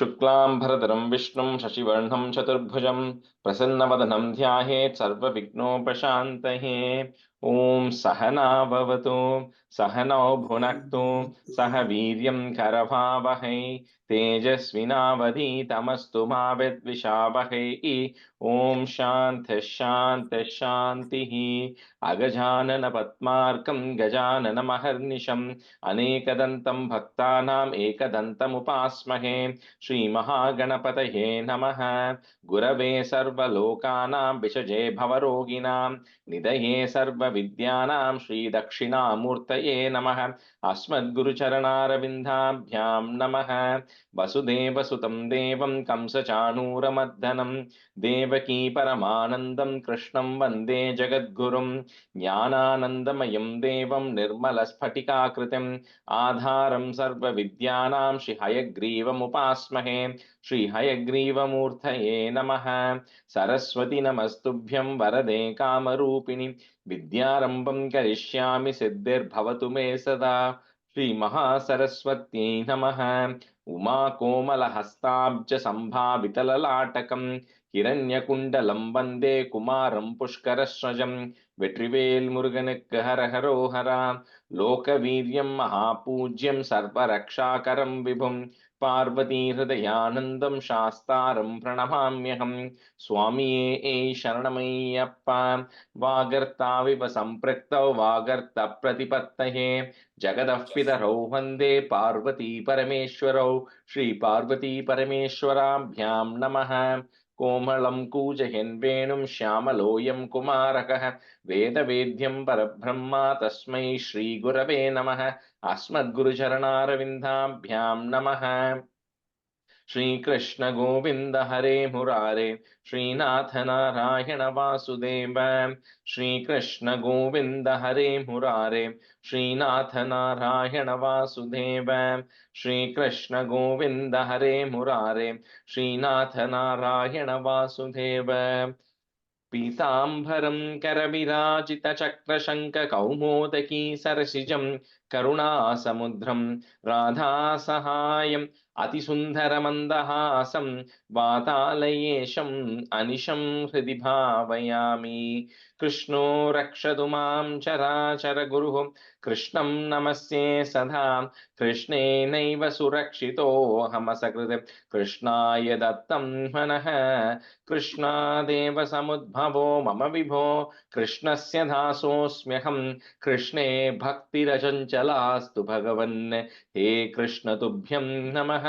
शुक्लांबरधरं विष्णुं शशिवर्णं चतुर्भुजं प्रसन्नवदनं ध्यायेत् सर्वविघ्नोपशान्तये। ॐ सहना भवतु सहनौ भुनक्तु सह वीर्यं करवावहै तेजस्विनावधीतमस्तु मा विद्विषावहै। ॐ शान्तिः शान्तिः शान्तिः। अगजानन पद्मार्कं गजाननमहर्निशम् अनेकदन्तं भक्तानाम् एकदन्तमुपास्महे। श्रीमहागणपतये नमः। गुरवे सर्वलोकानां विषजे भवरोगिणां निधये सर्वविद्यानां श्रीदक्षिणामूर्तये नमः। अस्मद्गुरुचरणारविन्दाभ्यां नमः। वसुदेवसुतं देवं कंसचाणूरमर्दनं देवकी परमानन्दं कृष्णं वन्दे जगद्गुरुं ज्ञानानन्दमयं देवं निर्मलस्फटिकाकृतिम् आधारं सर्वविद्यानां श्रीहयग्रीवमुपास्महे। श्रीहयग्रीवमूर्तये नमः। सरस्वती नमस्तुभ्यं वरदे कामरूपिणि विद्यारम्भं करिष्यामि सिद्धिर्भवतु मे सदा। श्रीमहासरस्वत्यै नमः। उमाकोमलहस्ताब्ज सम्भावितललाटकं हिरण्यकुण्डलं वन्दे कुमारं पुष्करस्रजं வெற்றிவேல் முருகனுக்கு ஹரஹரோஹரா. லோகவீரியம் மகாபூஜ்யம் சர்வரக்ஷாகரம் விபும் பார்வதீஹிருதயானந்தம் சாஸ்தாரம் பிரணமாம்யகம். சுவாமியே சரணமையப்பா. வாகர்த்தாவிவ சம்பிரக்தௌ வாகர்த்த பிரதிபத்தயே ஜகதः பிதரௌ வந்தே பார்வதி பரமேஸ்வரௌ. ஸ்ரீ பார்வதி பரமேஸ்வராभ्यां நமः. कोमलं कूजयन् वेणुं श्यामलोऽयं कुमारकः वेदवेद्यं परब्रह्म तस्मै श्रीगुरवे नमः। अस्मद्गुरुचरणारविन्दाभ्यां नमः। श्रीकृष्ण गोविन्द हरे मुरारे श्रीनाथ नारायण वासुदेव। श्रीकृष्ण गोविन्द हरे मुरारे श्रीनाथ नारायण वासुदेव। श्रीकृष्ण गोविन्द हरे मुरारे श्रीनाथ नारायण वासुदेव। पीताम्बरं करविराजितचक्रशङ्खकौमोदकी सरसिजं करुणासमुद्रं राधासहायम् अतिसुन्दरमन्दहासं वातालयेशम् अनिशं हृदि भावयामि। कृष्णो रक्षतु मां चराचरगुरुः कृष्णं नमस्ये सदा। कृष्णेनैव सुरक्षितोऽहमसकृत् कृष्णाय दत्तं मनः। कृष्णादेव समुद्भवो मम विभो कृष्णस्य दासोऽस्म्यहं। कृष्णे भक्तिरचञ्चलास्तु भगवन् हे कृष्ण तुभ्यं नमः।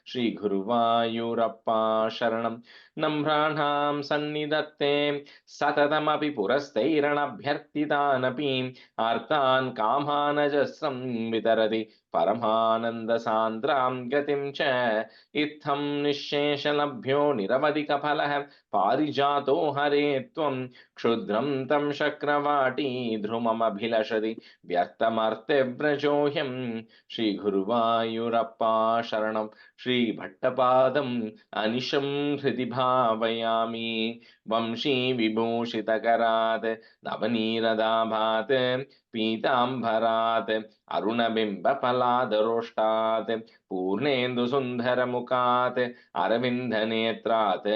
श्रीगुरुवायूरप्पा शरणं नम्राणां सन्निधत्ते सततमपि पुरस्तैरणभ्यर्थितानपि आर्तान् कामानजस्रं वितरति परमानन्दसान्द्रां गतिं च। इत्थं निःशेषलभ्यो निरवधिकफलः पारिजातो हरे त्वं क्षुद्रं तं शक्रवाटी ध्रुवमभिलषति व्यर्थमर्त्यव्रजोऽयं। श्रीगुरुवायूरप्पा शरणं श्रीभट्टपादम् अनिशं हृदि भावयामि। वंशी विभूषितकरात् नवनीरदाभात् पीताम्बरात् अरुणबिम्बफलादरोष्टात् पूर्णेन्दुसुन्दरमुखात् अरविन्दनेत्रात्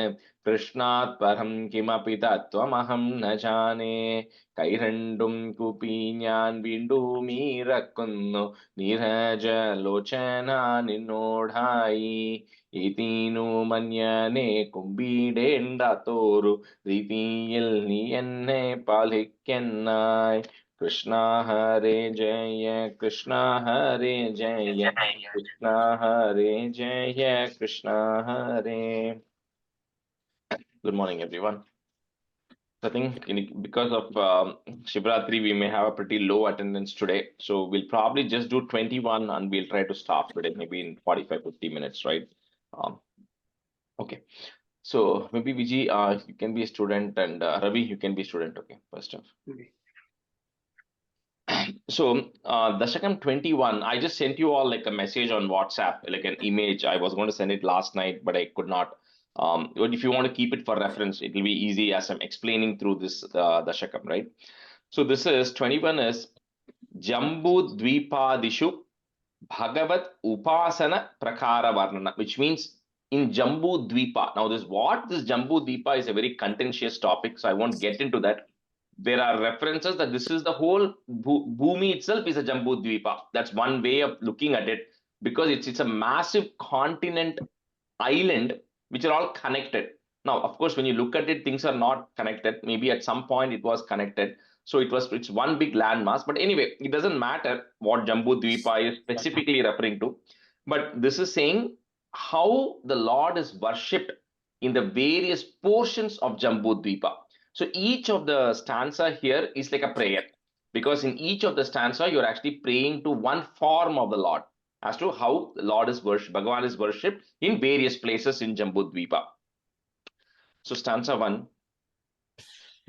कृष्णात् परं किमपि तत्त्वमहं न जाने। കൈരണ്ടും കൂപ്പി ഞാൻ വീണ്ടും ഇറക്കുന്നു നീരജലോചന നിന്നോടായി. ഇതിനു മഞ്ഞനെ കുമ്പിടേണ്ടാത്തോരു രീതിയിൽ നീ എന്നെ പാലിക്കെന്നായി. കൃഷ്ണ ഹരേ ജയ കൃഷ്ണ ഹരേ ജയ കൃഷ്ണ ഹരേ ജയ കൃഷ്ണ ഹരേ. Good morning, everyone. I think because of Shivratri, we may have a pretty low attendance today. So we'll probably just do 21 and we'll try to stop today, maybe in 45-50 minutes, right? Okay. So maybe Vijay, you can be a student, and Ravi, you can be a student. Okay, first off. Okay. So Dasakam 21, I just sent you all like a message on WhatsApp, like an image. I was going to send it last night, but I could not. But if you want to keep it for reference, it will be easy as I'm explaining through this Dashakam, right? So this is 21 is Jambu Dvipadishu Bhagavat Upasana Prakara Varnana, which means in Jambu Dvipa. Now, this Jambu Dvipa is a very contentious topic, so I won't get into that. There are references that this is the whole Bhumi itself is a Jambu Dvipa. That's one way of looking at it, because it's a massive continent island which are all connected. Now, of course, when you look at it, things are not connected. Maybe at some point it was connected. So it's one big landmass. But anyway, it doesn't matter what Jambu Dvipa is specifically referring to. But this is saying how the Lord is worshipped in the various portions of Jambu Dvipa. So each of the stanza here is like a prayer, because in each of the stanza you're actually praying to one form of the Lord as to how the Lord is worshipped, Bhagavan is worshipped in various places in Jambudvipa. So stanza 1.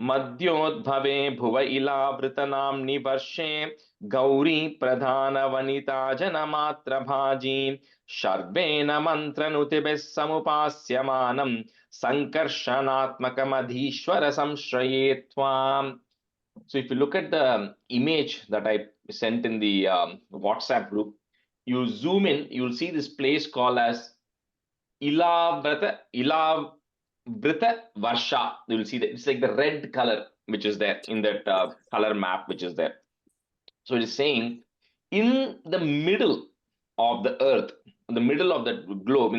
Madhyodbhave bhuva ilavritanamni varshe gauri pradhana vanita janamatra bhaji sharvena mantranutibes samupasyamanam sankarshanatmakam adhishwara samshraye tvam. So if you look at the image that I sent in the WhatsApp group, you zoom in, you'll see this place called as Ilavrita Varsha. You will see that it's like the red color which is there in that color map which is there. So it is saying in the middle of the earth, in the middle of the globe,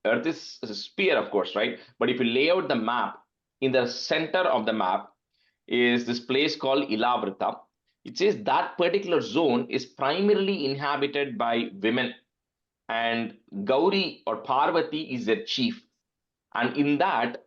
earth is a sphere, of course, right? But if you lay out the map, in the center of the map is this place called Ilavrita. It says that particular zone is primarily inhabited by women, and Gauri or Parvati is their chief. And in that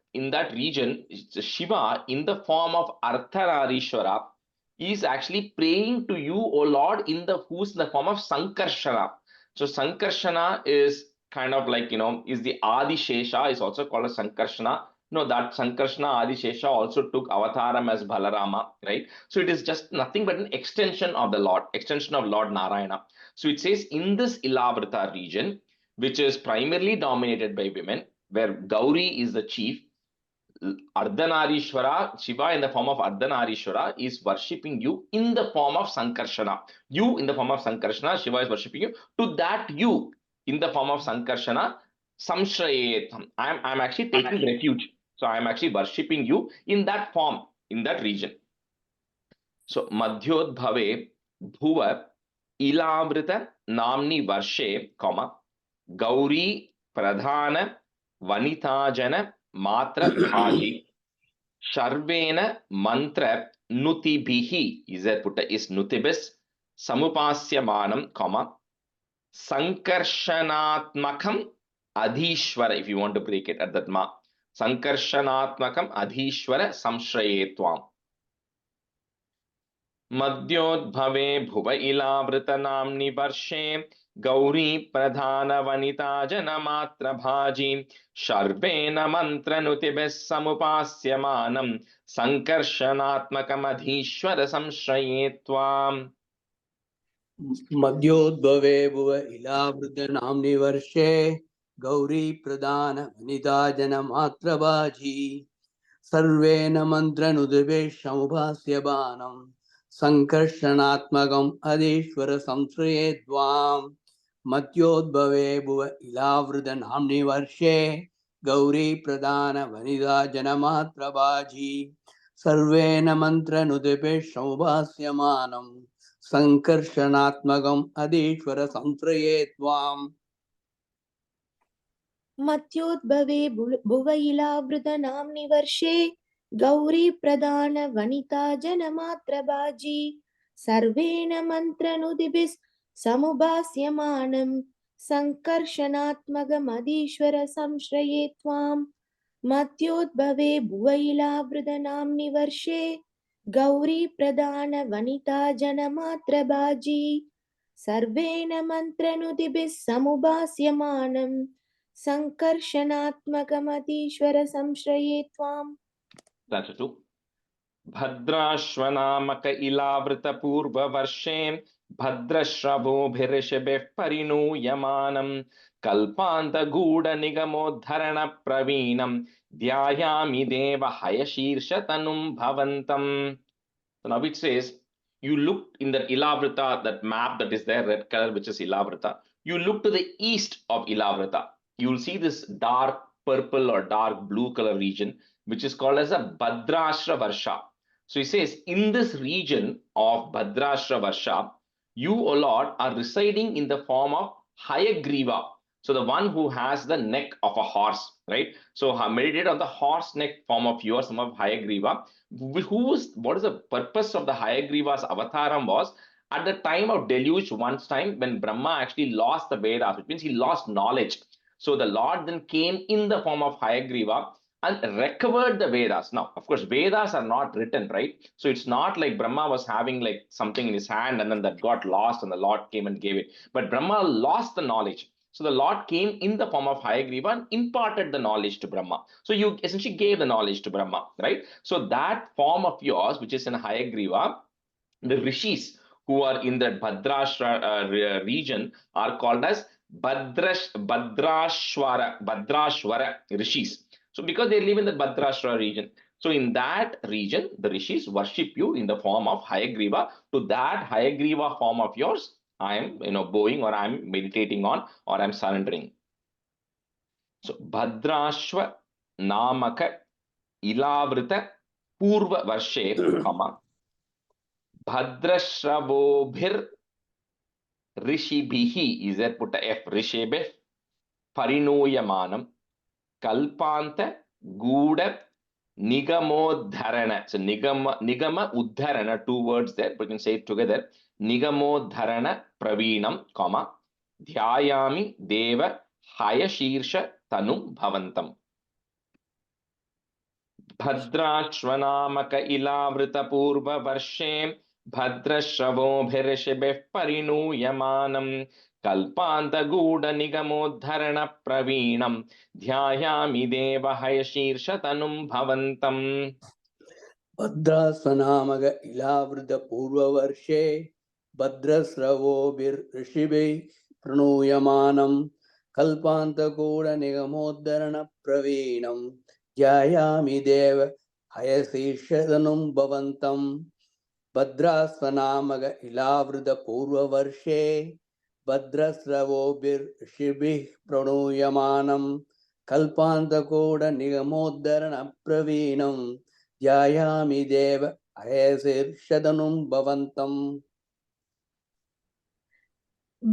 region, Shiva, in the form of Ardhanarishwara, is actually praying to you, O Lord, who's in the form of Sankarshana. So Sankarshana is kind of like, is the Adi Shesha, is also called as Sankarshana. No, that Sankarshana Adishesha also took avataram as Balarama, right? So it is just nothing but an extension of the Lord, extension of Lord Narayana. So it says in this Ilavrita region, which is primarily dominated by women, where Gauri is the chief, Ardhanarishwara, Shiva in the form of Ardhanarishwara is worshipping you in the form of Sankarshana. You in the form of Sankarshana, Shiva is worshipping you. To that you in the form of Sankarshana, Samshrayetam. I'm actually taking refuge. So I'm actually worshipping you in that form, in that region. So Madhyodbhave Bhuva Ilavrita Namni Varshe, Gauri Pradhana Vanitajana Matra Bhaji Sharvena Mantra Nutibhihi is there put is Nutibis Samupasyamanam, Sankarshanatmakam Adhishwara, if you want to break it at that ma. Sankarshanatmakam Adhishwara Samshrayetvam. Madhyodbhave bhuva ilavritanamni varshe Gauri pradhana vanita janamatra bhaji sharvena mantranutibes samupasyamanam sankarshanatmakam adhishwara samshrayetvam. Madhyodbhave bhuva ilavritanamni varshe Gauri pradhana vanita janamatra bhaji sarvena mantranutibes samupasyamanam sankarshanatmakam adhishwara samshrayetvam. Madhyodbhave bhuva ilavritanamni varshe Gauri pradhana vanita janamatra bhaji sarvena mantranutibes samupasyamanam Sankarshanatmakam Adishwara Samtraye Tvam. Madhyodbhave bhuvaila namni varshe Gauri pradhana vanita janamatra bhaji sarvena mantranudibis samubhasyamanam sankarshanatmagam adishwara samshraye tvam. Madhyodbhave bhuvaila namni varshe Gauri pradhana vanita janamatra bhaji sarvena mantranudibis samubhasyamanam Sankarshanatmakamadishwara samshraye tvam. That's it too. Bhadrashvanamaka ilavrita purva varshe Bhadrashravo bhirishabeh parinu yamanam Kalpanta guda nigamodharana pravinam Dhyayami deva hayashirsha tanum bhavantam. So now it says, you look in the Ilavrita, that map that is there, red color, which is Ilavrita. You look to the east of Ilavrita. you'll see this dark purple or dark blue color region, which is called as a Bhadrashra Varsha. So he says, in this region of Bhadrashra Varsha, you, O Lord, are residing in the form of Hayagriva. So the one who has the neck of a horse, right? So meditate on the horse neck form of yours, some of Hayagriva. What is the purpose of the Hayagriva's avataram was, at the time of deluge, once time when Brahma actually lost the Vedas, which means he lost knowledge. So the Lord then came in the form of Hayagriva and recovered the Vedas. Now, of course, Vedas are not written, right? So it's not like Brahma was having like something in his hand and then that got lost and the Lord came and gave it. But Brahma lost the knowledge. So the Lord came in the form of Hayagriva and imparted the knowledge to Brahma. So you essentially gave the knowledge to Brahma, right? So that form of yours, which is in Hayagriva, the rishis who are in the Bhadrashra region are called as Bhadrashwara rishis. So because they live in the Bhadrashra region, so in that region, the rishis worship you in the form of Hayagriva. To that Hayagriva form of yours, I am bowing, or I am meditating on, or I am surrendering. So Bhadrashwa Namaka Ilavrita Purva Varshe, comma Bhadrashravobhir Rishibhihi, is there put a F, Rishebeh Parinuyamanam Kalpanta Guda Nigamodharana. So Nigama Uddharana, two words there, but you can say it together. Nigamodharana Pravinam, comma Dhyayami Deva Hayashirsha Tanum Bhavantam. Bhadrashvanamaka ilavrita purva varshe Bhadrashravobhirshibeh parinuyamanam Kalpanta Guda Nigamodharana Pravinam Dhyayami Deva Hayashirsha Tanum Bhavantam. भद्रास्वनामक Ilavrit पूर्ववर्षे भद्रस्रवोभिर्ऋषिभिः प्रणूयमानं कल्पान्तगूढनिगमोद्धरणप्रवीणं ध्यायामि देव हयशीर्षदनुं भवन्तं भद्रास्वनामक इलावृत पूर्ववर्षे भद्रस्रवोभिर्ऋषिभिः प्रणूयमानं कल्पान्तगूढनिगमोद्धरणप्रवीणं ध्यायामि देव हयशीर्षदनुं भवन्तं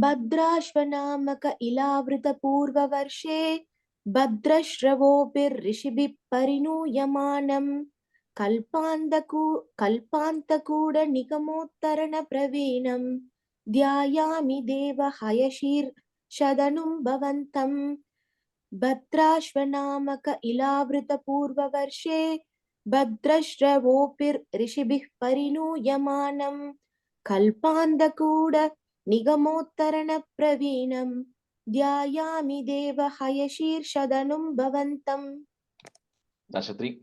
भद्राश्वनामक इलावृत पूर्ववर्षे भद्रश्रवोभिर्ऋषिभिः परिणूयमानं कल्पान्तकूटनिगमोत्तरणप्रवीणं ध्यायामि देव हयशीर्षदनुं भवन्तं भद्राश्वनामक इलावृत पूर्ववर्षे भद्रश्रवोभिर्ऋषिभिः परिणूयमानं कल्पान्तकूटनिगमोत्तरणप्रवीणं ध्यायामि देव हयशीर्षदनुं भवन्तम्. Dasha 3.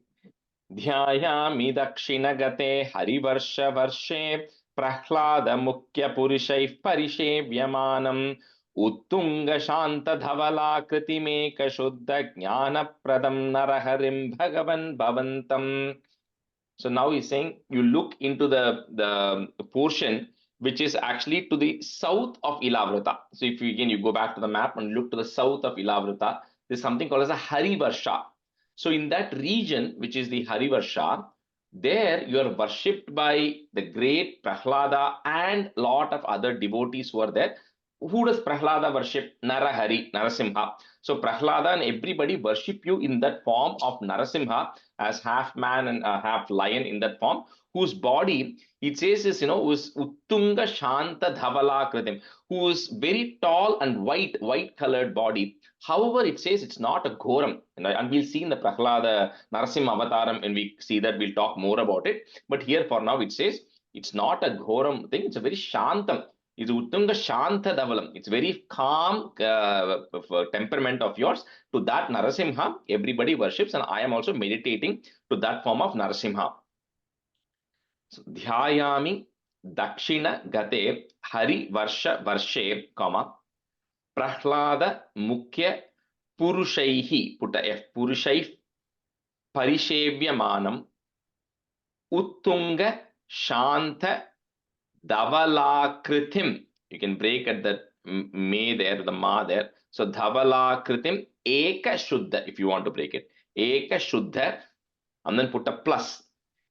Dhyayami Dakshinagate Harivarsha Varshe Prahlada Mukhya Purishaih Parishevyamanam Uttunga Shanta Dhavala Kritimeka Shuddha Jnana Pradam Naraharim Bhagavan Bhavantam. So now he's saying you look into the portion which is actually to the south of Ilavrita. So if you again you go back to the map and look to the south of Ilavrita, there's something called as a Harivarsha. So in that region, which is the Harivarsha, there you are worshipped by the great Prahlada and lot of other devotees who are there. Who does Prahlada worship? Narahari, Narasimha. So Prahlada and everybody worship you in that form of Narasimha as half man and half lion in that form, whose body, it says is, who's Uttunga Shanta Dhavala Kritim, who is very tall and white colored body. However, it says it's not a Ghoram. And we'll see in the Prahlada Narasimha Avataram, when we see that, we'll talk more about it. But here for now, it says it's not a Ghoram thing, it's a very Shantam. It's Uttunga Shanta Dhavalam. It's very calm temperament of yours. To that Narasimha, everybody worships, and I am also meditating to that form of Narasimha. So, Dhyayami Dakshina Gate Hari Varsha Varshe, comma, Prahlada Mukhya Purushaihi, put a F, Purushai Parishevyamanam Uttunga Shanta Dhavalakritim. You can break at the me there, the ma there. So dhavala kritim eka shuddha, if you want to break it. Eka shuddha, and then put a plus.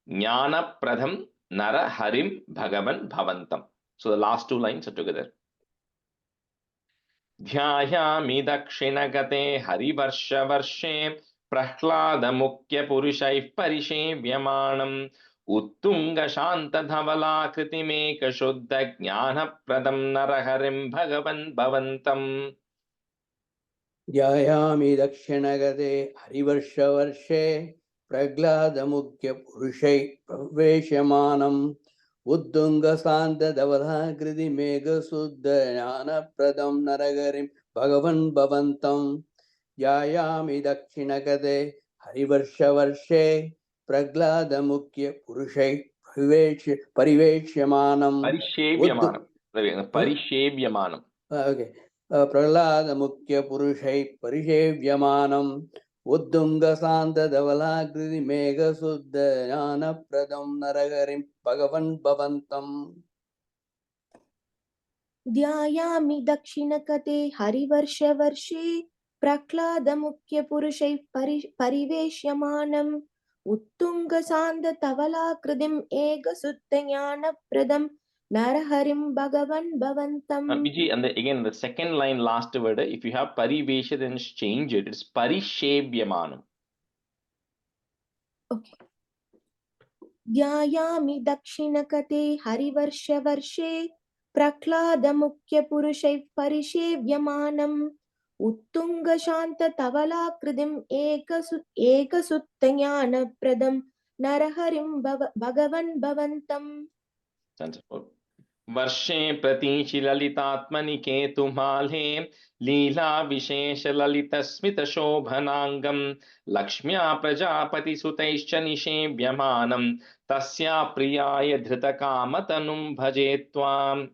Jnana pradham nara harim bhagavan bhavantam. So the last two lines are together. ध्यायामि दक्षिणगते हरिवर्षवर्षे प्रह्लादमुख्यपुरुषैः परिसेव्यमाणम् उत्तुङ्गशान्तधवलाकृतिमेकशुद्धज्ञानप्रदं नरहरिं भगवन् भवन्तम्. ध्यायामि दक्षिणगते हरिवर्षवर्षे प्रह्लादमुख्यपुरुषैः प्रवेश्यमानम् उत्तुङ्गसान्तधवलाकृतिमेघशुद्धज्ञानप्रदं नरहरिं भगवन् भवन्तम्. ध्यायामि दक्षिणगते हरिवर्षवर्षे प्रह्लादमुख्यपुरुषैः परिवेश्यमानम् परिसेव्यमानम्. Okay. प्रह्लादमुख्यपुरुषैः परिसेव्यमानम् उत्तुङ्गसान्तधवलाकृतिमेघशुद्धज्ञानप्रदं नरहरिं भगवन् भवन्तम्. ध्यायामि दक्षिणकते हरिवर्षवर्षे प्रह्लादमुख्यपुरुषैः परिवेश्यमानम् उत्तुङ्गसान्तधवलाकृतिम् एकशुद्धज्ञानप्रदं नरहरिं भगवन् भवन्तम्. Vijay, and again the second line, last word, if you have parivesha, then change it. It's parishevyamana. Okay. ध्यायामि दक्षिणकते हरिवर्षवर्षे प्रह्लादमुख्यपुरुषैः परिसेव्यमानम् उत्तुङ्गशान्तधवलाकृतिम् एकशुद्धज्ञानप्रदं नरहरिं भगवन् भवन्तम्. वर्षे प्रतीचि ललितात्मनि केतुमाले लीला विशेष ललित स्मित शोभनांगम लक्ष्म्या प्रजापति सुतैश्च निषेव्यमानं तस्या प्रियाय धृत कामतनुं भजे त्वाम्.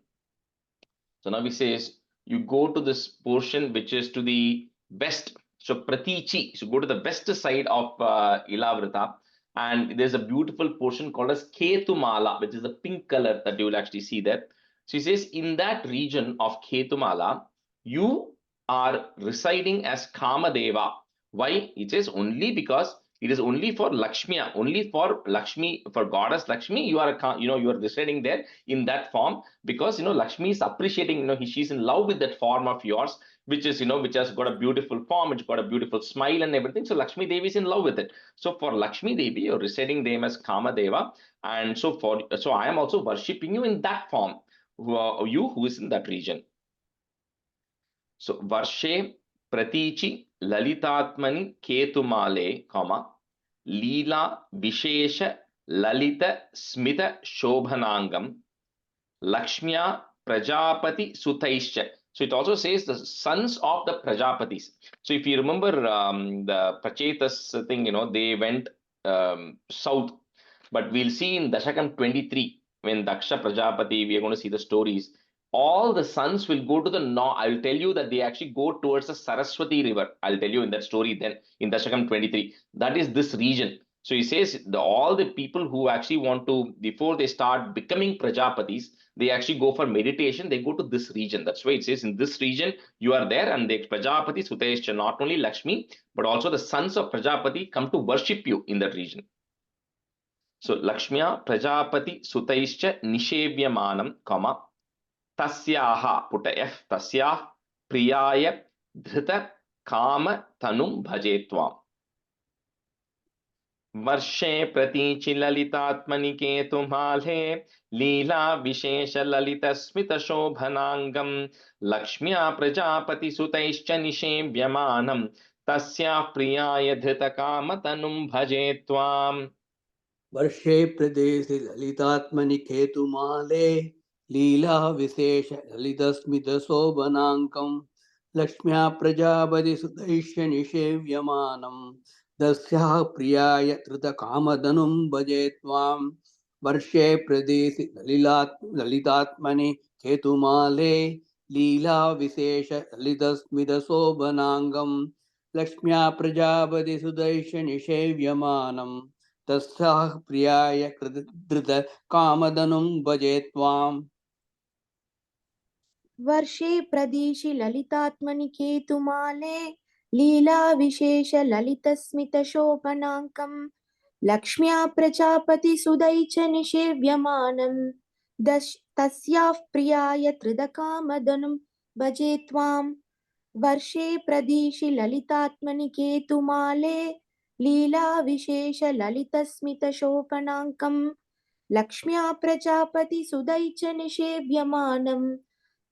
So now he says you go to this portion which is to the west. So pratichi, so go to the west side of Ilavrita. And there's a beautiful portion called as Ketumala, which is the pink color that you will actually see there. So he says, in that region of Ketumala, you are residing as Kamadeva. Why? It says only because it is only for Lakshmi, only for Lakshmi, for goddess Lakshmi, you are you are residing there in that form, because Lakshmi is appreciating, she's in love with that form of yours, which is which has got a beautiful form, it's got a beautiful smile and everything. So Lakshmi Devi is in love with it. So for Lakshmi Devi, you're residing them as Kamadeva, and so I am also worshipping you in that form, you who is in that region. So Varshe Pratichi Lalitatmani Ketumale, comma Leela Vishesha Lalita Smita Shobhanangam Lakshmya Prajapati Sutaischa. So it also says the sons of the Prajapatis. So if you remember the Prachetas thing, they went south. But we'll see in Dasakam 23, when Daksha Prajapati, we are going to see the stories. All the sons will go to the north. I'll tell you that they actually go towards the Saraswati river. I'll tell you in that story then in Dashakam 23. That is this region. So he says all the people who actually want to, before they start becoming Prajapatis, they actually go for meditation. They go to this region. That's why it says in this region, you are there, and the Prajapati Suteshcha, not only Lakshmi, but also the sons of Prajapati come to worship you in that region. So Lakshmya Prajapati Sutaischa Nishevyamanam, comma Tasyaha, put a F, Tasyah Priyaya Dhrita Kama Tanum Bhajetvam. Varshe Pratichi Lalitatmani Ketumale Leela Vishesha Lalita Smita Shobhanangam Lakshmya Prajapati Sutaischa Nishevyamanam Tasya Priyaya Dhrita Kama Tanum Bhajetvam. वर्षे प्रदेशे ललितात्मनि केतुमाले लीला विशेष ललितस्मित शोभनाङ्कं लक्ष्म्या प्रजापति सुतैश्च निषेव्यमानं तस्याः प्रियाय धृतकामधनुं भजे त्वां. वर्षे प्रदेशे ललितात्मनि केतुमाले लीला विशेष ललितस्मित शोभनाङ्गं लक्ष्म्या प्रजापति सुतैश्च निषेव्यमानं तस्याः प्रियाय धृत कामधनुं भजे त्वाम्. वर्षे प्रदिशि ललितात्मनि केतुमाले लीलाविशेषललितस्मितशोभनाङ्कं लक्ष्म्या प्रजापतिसुदै च निषेव्यमानं तस्याः प्रियाय त्रिदकामदनुं भजे त्वां वर्षे प्रदिशि ललितात्मनि केतुमाले लीलाविशेषललितस्मितशोभनाङ्कं लक्ष्म्या प्रजापतिसुदै च निषेव्यमानं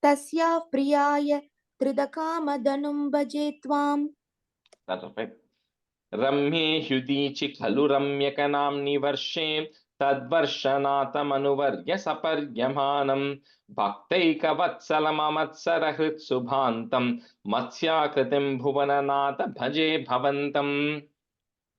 तस्याः प्रियाय त्रिदकामदनुं भजे त्वाम्. That's perfect. रम्ये ह्युदीचि खलु रम्यकनाम्नि वर्षे तद्वर्षनाथमनुवर्य सपर्यमानं भक्तैकवत्सलममत्सरहृत्सुभान्तं मत्स्याकृतिं भुवननाथ भजे भवन्तम्.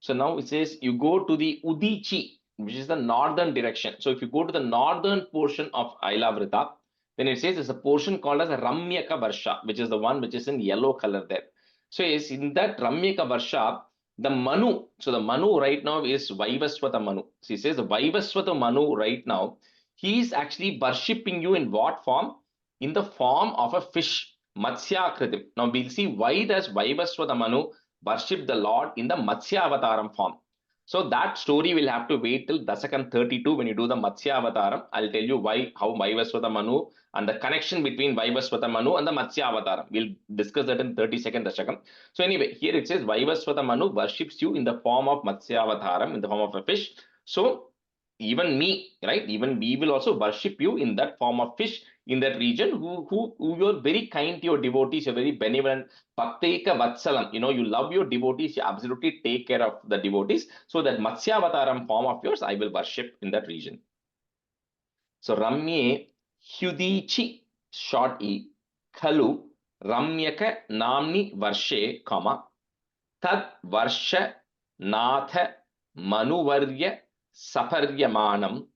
So now it says you go to the Udichi, which is the northern direction. So if you go to the northern portion of Ailavrita, then it says there's a portion called as a Ramyaka Varsha, which is the one which is in yellow color there. So yes, in that Ramyaka Varsha, the Manu, so the Manu right now is Vaivaswata Manu. So he says the Vaivaswata Manu right now, he is actually worshipping you in what form? In the form of a fish, Matsya Kritim. Now we'll see why does Vaivaswata Manu worship the Lord in the Matsya Avataram form. So that story will have to wait till Dasakam 32 when you do the Matsya Avataram. I'll tell you why, how Vaivaswata Manu and the connection between Vaivaswata Manu and the Matsya Avataram. We'll discuss that in 32nd Dasakam. So anyway, here it says Vaivaswata Manu worships you in the form of Matsya Avataram, in the form of a fish. So even me, right? Even we will also worship you in that form of fish in that region, who you're very kind to your devotees, you're very benevolent. Bhakteika Vatsalam, you love your devotees, you absolutely take care of the devotees. So that Matsyavataram form of yours, I will worship in that region. So Ramye Hyudichi, short E, Khalu, Ramyaka Namni Varshe, comma, Tad Varsha Natha Manuvarya Saparyamanam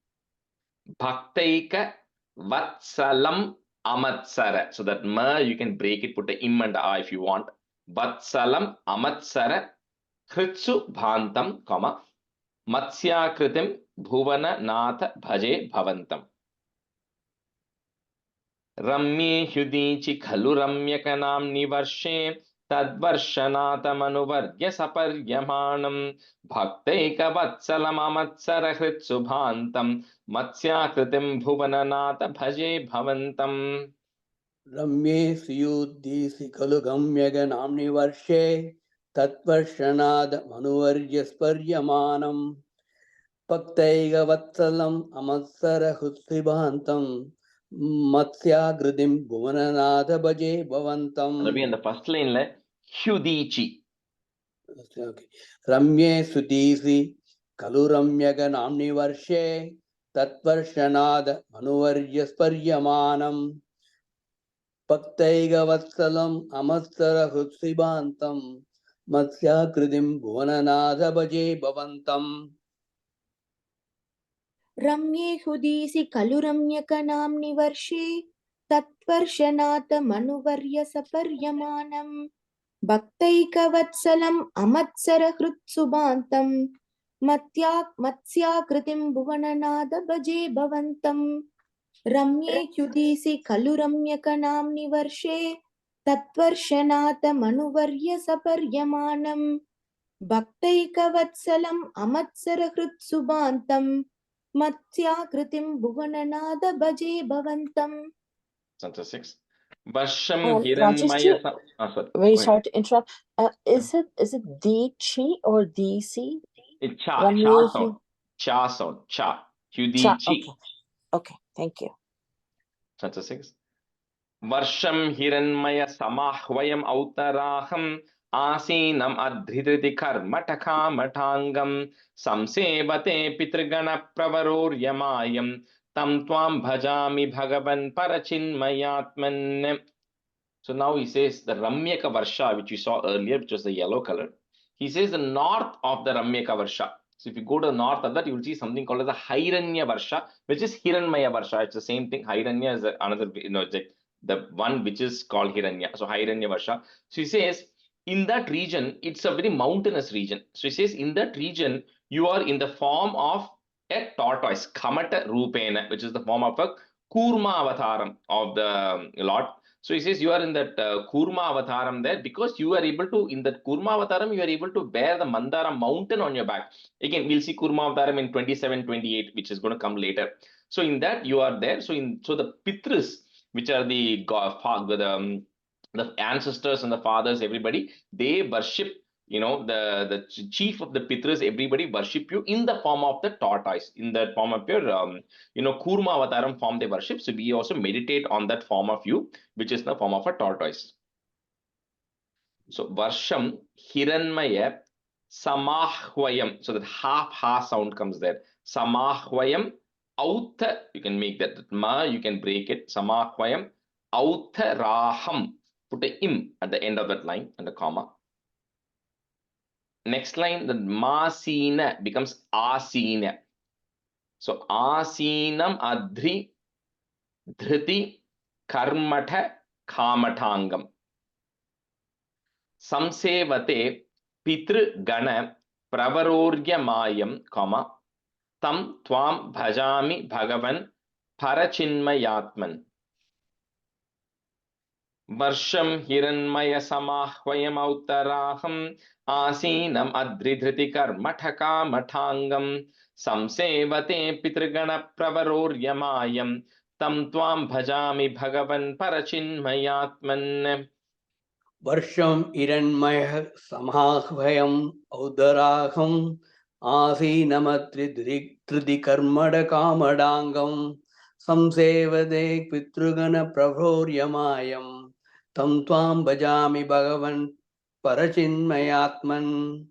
Bhaktaika Vatsalam Amatsara. So that ma you can break it, put the im and a if you want. Vatsalam Amatsara Kritsu Bhantam, comma, Matsyakritim Bhuvana Natha Bhaje Bhavantam. Ramye Hyudichi Khalu Ramyakanamni Varshe Tadvarshanathamanuvarya Saparyamanam Bhaktaika Vatsalam Amatsara Hritsu Matsyakritim Bhuvananatha Bhaje Bhavantam. रम्ये सुयुद्धीसि खलु गम्यगनाम्नि वर्षे तत्वर्षणाद मनुवर्यस्पर्यमानं भक्तैकवत्सलम् अमत्सरहृत्सिभान्तं मत्स्याकृतिं भुवननाथ भजे भवन्तम्. That'll be in the first line, like Hyudichi. Okay. रम्ये सुदीसि खलु रम्यगनाम्नि वर्षे तत्वर्षणाद मनुवर्यस्पर्यमानं भक्तैकवत्सलम् अमत्सरहृत्सिभान्तं मत्स्याकृतिं भुवननाथ भजे भवन्तम्. रम्ये हुदीसि खलु रम्यकनाम्नि वर्षे तत्वर्षनाथमनुवर्य सपर्यमानं भक्तैकवत्सलम् अमत्सरहृत्सुभान्तं मत्स्याकृतिं भुवननाथ भजे भवन्तम्. रम्ये ह्युदीसि खलु रम्यकनाम्नि वर्षे तत्वर्षनाथमनुवर्य सपर्यमानं भक्तैकवत्सलम् अमत्सरहृत्सुभान्तं मत्स्याकृतिं भुवननाथ भजे भवन्तम्. Chapter 6. Varsham Rajesh-ji, Hiranmaya. very sorry to interrupt. Is it the chi or the c? It's cha Ramye sound. Cha sound. Cha. Cha. Hyudichi. Okay, thank you. Chapter 6. Varsham Hiranmaya Samahvayam Autaraham Asinam Adhidriti Karmataka Matangam Samsevate Pitrgana Pravaror Yamayam Tam Twam Bhajami Bhagavan Parachinmayatman. So now he says the Ramyaka Varsha, which we saw earlier, which was the yellow color. He says the north of the Ramyaka Varsha. So if you go to the north of that, you will see something called as the Hiranya Varsha, which is Hiranmaya Varsha. It's the same thing. Hiranya is another, the one which is called Hiranya. So Hiranya Varsha. So he says in that region, it's a very mountainous region. So he says in that region, you are in the form of a tortoise, Kamata Rupena, which is the form of a Kurma avataram of the Lord. So he says you are in that Kurma avataram there because you are able to, in that Kurma avataram, you are able to bear the Mandara mountain on your back. Again, we'll see Kurma avataram in 27, 28, which is going to come later. So in that you are there. So the Pitras, which are the the ancestors and the fathers, everybody, they worship, the chief of the Pitras, everybody worship you in the form of the tortoise, in the form of your Kurma avataram form they worship. So we also meditate on that form of you, which is the form of a tortoise. So Varsham Hiranmaya Samahvayam. So that half ha sound comes there. Samahvayam Autha, you can make that ma, you can break it. Samahvayam Autha Raham. Put a im at the end of that line and a comma. Next line, the masina becomes asina. So asinam adri dhriti karmatha kamatangam. Samsevate pitru gana pravaroryamayam, comma, tam tvam bhajami bhagavan parachinmayatman. Varsham hiranmaya samahvayam autaraham asinam adridhriti karmataka matangam samsevate pitrgana pravaroryamayam tam tvam bhajami bhagavan parachinmayatman. Varsham Iranmaya Samahvayam Audaraham Asinamatri Tridikarmada Kamadangam Samsevade Pitrugana Prabhoryamayam Tam Tvam Bhajami Bhagavan Parachinmayatman.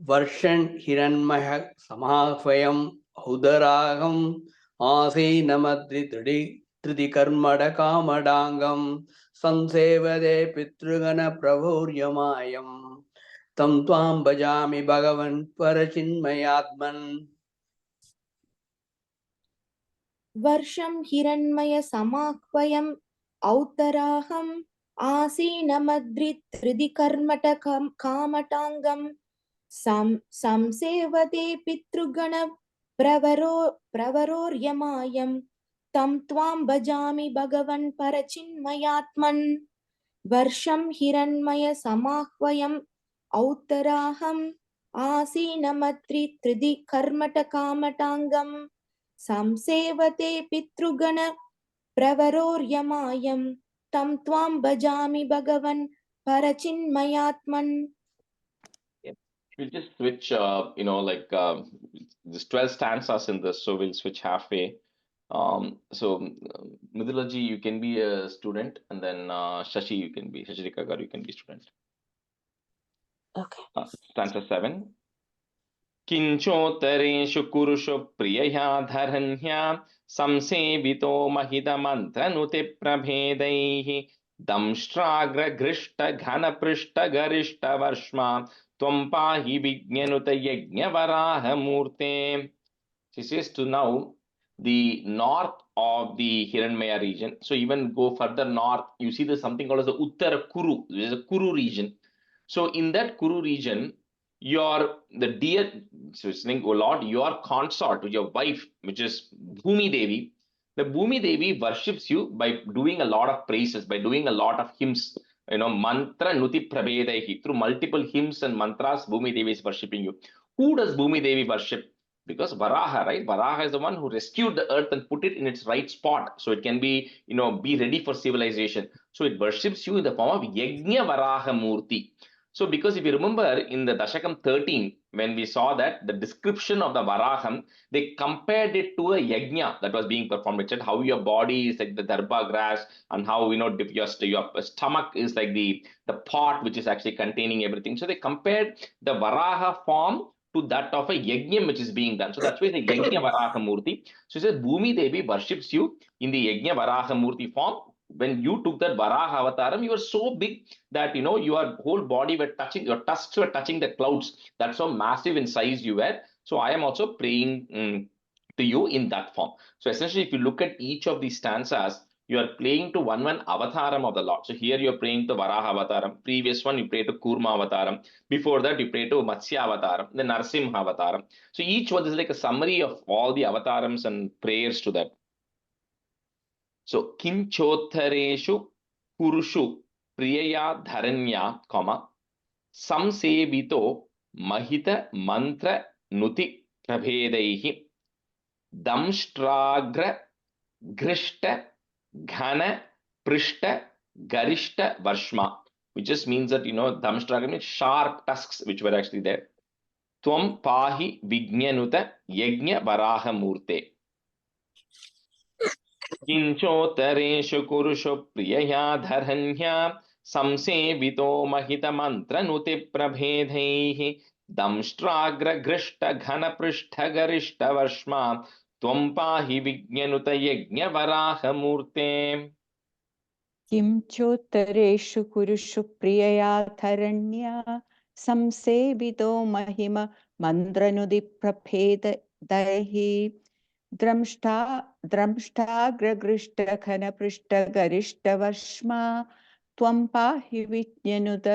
Varshan Hiranmaya Samahvayam Audaraham Asinamatri Tridikarmada Kamadangam Samsevade Pitrugana Prabhuryamayam Tam Tvam Bhajami Bhagavan Parachinmayatman. Varsham Hiranmaya Samakvayam Autaraham Asinamadrit Tridikarmata Kamatangam Samsevade Pitrugana Pravaroryamayam Tam Tvam Bhajami Bhagavan Parachinmayatman. Varsham Hiranmaya Samakvayam Autaraham Asinamatri Tridikarmata Kamatangam Samsevate Pitrugana Pravaroryamayam Tam Tvam Bhajami Bhagavan Parachinmayatman. We'll just switch, there's 12 stanzas in this, so we'll switch halfway. Mridulaji, you can be a student, and then Shashi Rikagaru, you can be student. Okay. Stanza 7. Kinchotareshu kurushu priyaya dharanya samsevito mahidamantranute prabhedaihi damshragra grishta ghana prishta garishta varshma tvam pahi vignanuta yajna varaha murte. She says to now the north of the Hiranmaya region. So even go further north, you see there's something called as the Uttara Kuru. There's a Kuru region. So in that Kuru region, the dear, so it's saying, oh Lord, your consort, your wife, which is Bhumi Devi, the Bhumi Devi worships you by doing a lot of praises, by doing a lot of hymns, mantra nuti prabhedahi. Through multiple hymns and mantras, Bhumi Devi is worshipping you. Who does Bhumi Devi worship? Because Varaha, right? Varaha is the one who rescued the earth and put it in its right spot, so it can be, be ready for civilization. So it worships you in the form of Yajna Varaha Murti. So because if you remember in the Dasakam 13, when we saw that the description of the Varaham, they compared it to a yajna that was being performed. It said how your body is like the darba grass, and how your stomach is like the pot which is actually containing everything. So they compared the Varaha form to that of a yajna which is being done. So that's why the Yajna Varaha Murti. So it says Bhumi Devi worships you in the Yajna Varaha Murti form. When you took that Varaha avataram, you were so big that your whole body were touching, your tusks were touching the clouds. That's how massive in size you were. So I am also praying to you in that form. So essentially, if you look at each of these stanzas, you are praying to one avataram of the Lord. So here you are praying to Varaha avataram. Previous one you pray to Kurma avataram. Before that you pray to Matsya avataram, then Narasimha avataram. So each one is like a summary of all the avatarams and prayers to that. So kinchottareshu kurushu priyaya dharanya, comma, samsevito mahita mantra nuti prabhedaihi damshtragra grishta ghana prishta garishta varshma, which just means that, damshtragra means sharp tusks which were actually there. Tvam pahi vignanuta yajna varaha murte. किंचोत्तरेषु कुरुषु प्रियया धरन्या संसेवितो महितमन्त्रनुतिप्रभेदैः दंष्ट्राग्रघृष्टघनपृष्ठगरिष्ठवर्ष्मा त्वं पाहि विज्ञनुत यज्ञवराहमूर्ते. किं चोत्तरेषु कुरुषु प्रियया धरण्या संसेवितो महिम मन्त्रनुदिप्रभेदैः द्रंष्टाग्रगृष्टघनपृष्ठगरिष्ठवर्ष्मा त्वं पाहि विज्ञनुत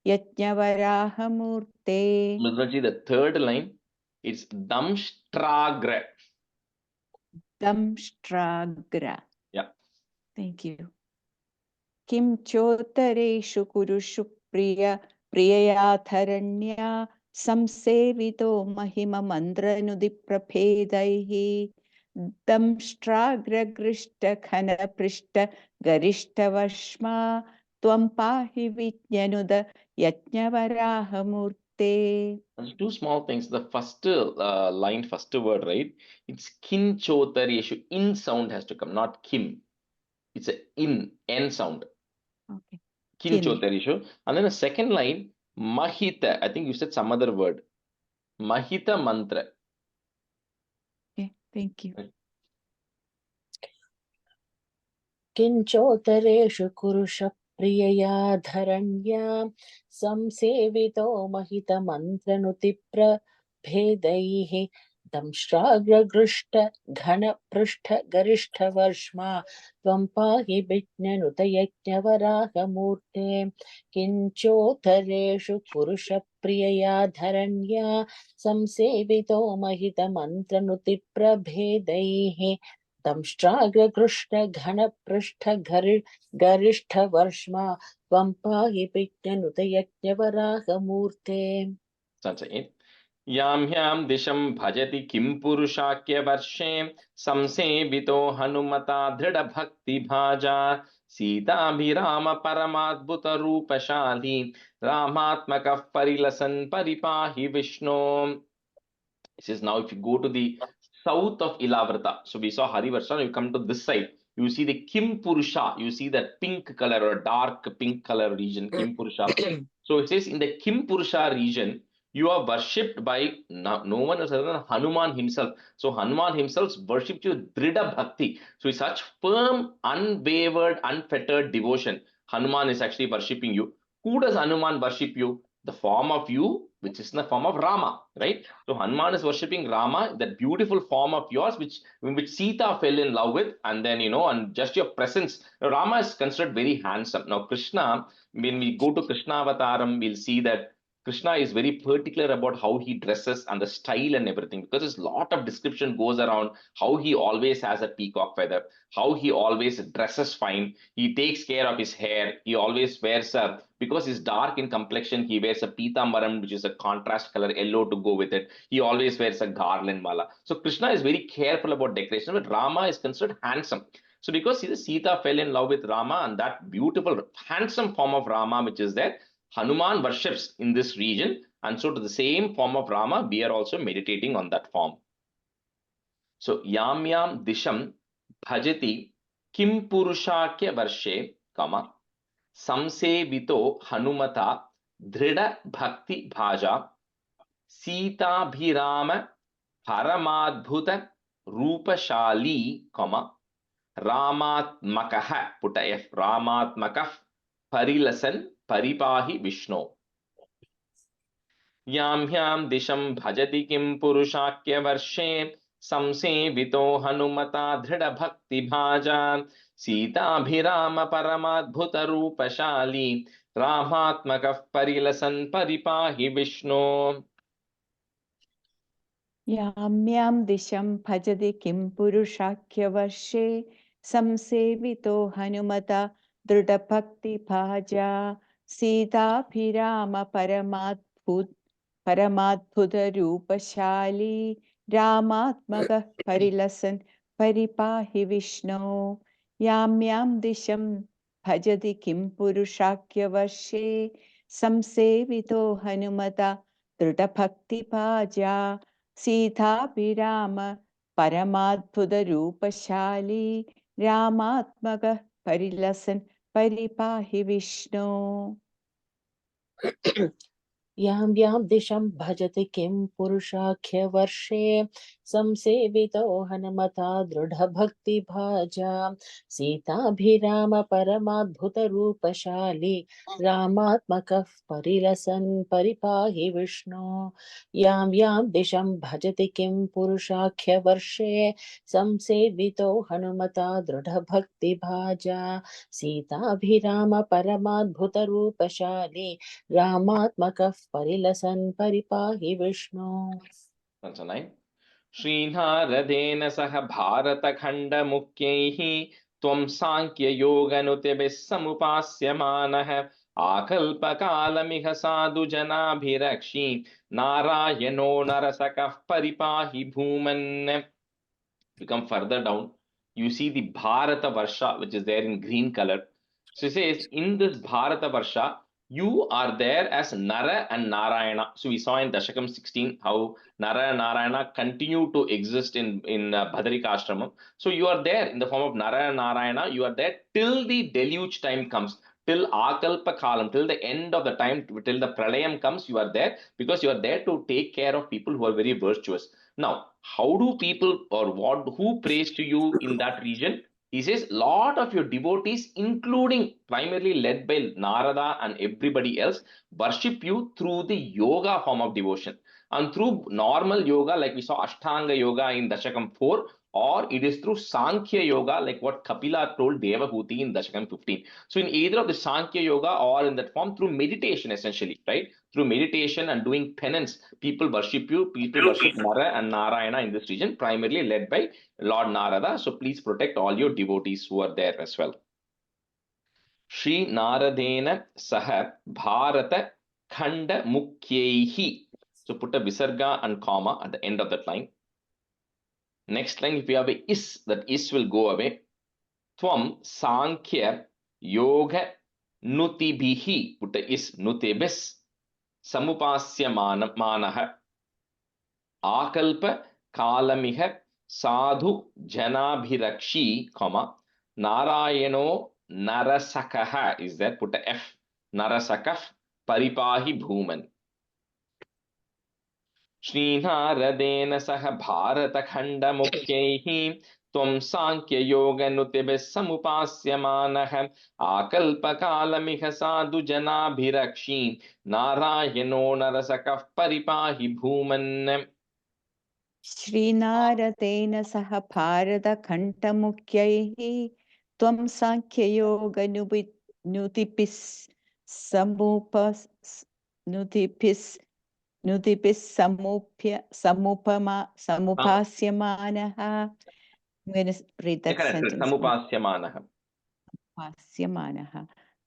यज्ञवराहमूर्ते. Mudraji, the third line is damshtragra. Damshtragra. Yeah. Thank you. Kim chottareshu kurushu priyaya dharanya samsevito mahima mandranudi prabhedaihi damshtragragृष्ट khana prishta garishta varshma tvam pahi vijnanuda yajnavaraha murte. There's two small things. The first line, first word, right? It's kinchotareshu. In sound has to come, not kim. It's a N sound. Okay. Kinchotarishu. And then the second line, Mahita. I think you said some other word. Mahita mantra. Okay, thank you. किंचोत्तरेषु Kurush प्रियया धरण्या संसेवितो महितमन्त्रनुतिप्रभेदैः दंष्ट्राग्रगृष्ट घनपृष्ठगरिष्ठवर्ष्मा त्वं पाहि विज्ञनुत यज्ञवराहमूर्ते. किंचोत्तरेषु कुरुष प्रियया धरण्या संसेवितो महितमन्त्रनुतिप्रभेदैः दंष्ट्राग्रगृष्ट घनपृष्ठगरिष्ठवर्ष्मा त्वं पाहि विज्ञनुत यज्ञवराहमूर्ते. यां ह्यां दिशं भजति किं पुरुषाख्यवर्षे संसेवितो हनुमता दृढभक्तिभाजा सीताभिराम परमाद्भुतरूपशाली रामात्मकः परिलसन् परिपाहि विष्णो. This is now if you go to the south of Ilavrata. So we saw Harivarsha, you come to this side, you see the Kim Purusha, you see that pink color or dark pink color region, Kim Purusha. So it says in the Kim Purusha region, you are worshipped by no one other than Hanuman himself. So Hanuman himself worshipped you Drida Bhakti. So it's such firm, unwavered, unfettered devotion. Hanuman is actually worshipping you. Who does Hanuman worship you? The form of you, which is in the form of Rama, right? So Hanuman is worshipping Rama, that beautiful form of yours, which Sita fell in love with, and then, and just your presence. Now, Rama is considered very handsome. Now, Krishna, when we go to Krishna Avataram, we'll see that Krishna is very particular about how he dresses and the style and everything, because there's a lot of description goes around how he always has a peacock feather, how he always dresses fine, he takes care of his hair, he always wears because he's dark in complexion, he wears a pitambaram, which is a contrast color, yellow to go with it. He always wears a garland mala. So Krishna is very careful about decoration, but Rama is considered handsome. So because Sita fell in love with Rama, and that beautiful, handsome form of Rama, which is there, Hanuman worships in this region, and so to the same form of Rama, we are also meditating on that form. So yam disham bhajati kim purushakya varshe, comma, samsevito hanumata dhrida bhakti bhaja Sita bhirama paramadbhuta rupashali, comma, ramatmakah, put a F, ramatmakah parilasan परिपाहि विष्णो. यां ह्यां दिशं भजति किं पुरुषाख्य वर्षे संसेवितो हनुमता दृढभक्तिभाजा सीताभिराम परमाद्भुत रूपशाली रामात्मकः परिलसन् परिपाहि विष्णो. याम्यां दिशं भजति किं पुरुषाख्य वर्षे संसेवितो हनुमता दृढभक्तिभाजा सीताभिराम परमाद्भुतरूपशाली रामात्मकः परिलसन् परिपाहि विष्णो यां यां दिशं भजति किं पुरुषाख्यवर्षे संसेवितो हनुमता दृढभक्तिभाजा सीताभिराम परमाद्भुतरूपशाली रामात्मकः परिलसन् परिपाहि विष्णो यां यां दिशं भजति किं पुरुषाख्यवर्षे संसेवितो हनुमता दृढभक्तिभाजा सीताभिराम परमाद्भुतरूपशाली रामात्मकः परिलसन् परिपाहि विष्णो यां यां दिशं भजति किं पुरुषाख्यवर्षे संसेवितो हनुमता दृढभक्तिभाजा सीताभिराम परमाद्भुतरूपशाली रामात्मकः परिलसन् परिपाहि विष्णु। That's a 9. श्रीनारदेन सह भारतखण्डमुख्यैः त्वं साङ्ख्ययोगनुतिभिः समुपास्यमानः आकल्पकालमिह साधुजनाभिरक्षी नारायणो नरसकः परिपाहि भूमन्. You come further down, you see the Bharata Varsha, which is there in green color. So it says, in this Bharata Varsha, you are there as Nara and Narayana. So we saw in Dasakam 16 how Nara and Narayana continue to exist in Bhadarika Ashramam. So you are there in the form of Nara and Narayana. You are there till the deluge time comes, till Akalpa Kalam, till the end of the time, till the Pralayam comes. You are there because you are there to take care of people who are very virtuous. Now, how do people or who prays to you in that region? He says, lot of your devotees, including primarily led by Narada and everybody else, worship you through the yoga form of devotion. And through normal yoga, like we saw Ashtanga yoga in Dashakam 4, or it is through Sankhya yoga, like what Kapila told Devahuti in Dashakam 15. So in either of the Sankhya yoga or in that form, through meditation essentially, right? Through meditation and doing penance, people worship you, people worship Nara and Narayana in this region, primarily led by Lord Narada. So please protect all your devotees who are there as well. Shri Naradena Saha Bharata Khanda Mukhyehi. So put a visarga and comma at the end of that line. Next line, if you have a is, that is will go away. Tvam Sankhya Yoga Nutibhihi. Put a is Nutibis. Samupasya Manaha. Akalpa Kalamiha Sadhu Janabhirakshi, comma, Narayano Narasakaha is there, put a F, Narasakaf Paripahi Bhuman. Srinaradena Saha Bharata Khanda Mukhyehi Tvam Sankhya Yoga Nutibis Samupasya Manaha Akalpa Kalamiha Sadhu Janabhirakshi Narayano Narasakaf Paripahi Bhuman. श्रीनारदेन सह भारतखण्डमुख्यैः त्वं साङ्ख्ययोगनुतिभिः समुपास्यमानः. I'm going to read that sentence. Samupasyamanah.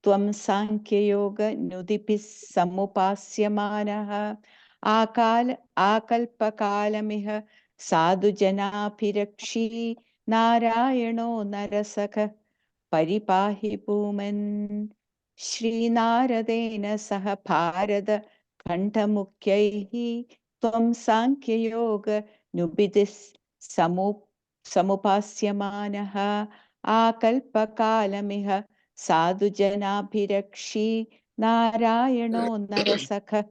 Tvam Sankhyayoga-nudiphis samupasyamanah akalpakalamiha sadhujanabhirakshi narayano narasakha paripahi bhuman. Shri Naradena saha bharata khandamukhyaihi tvam Sankhyayoga-nubitis samupasyamanah akalpakalamiha sadhujanabhirakshi narayano narasakha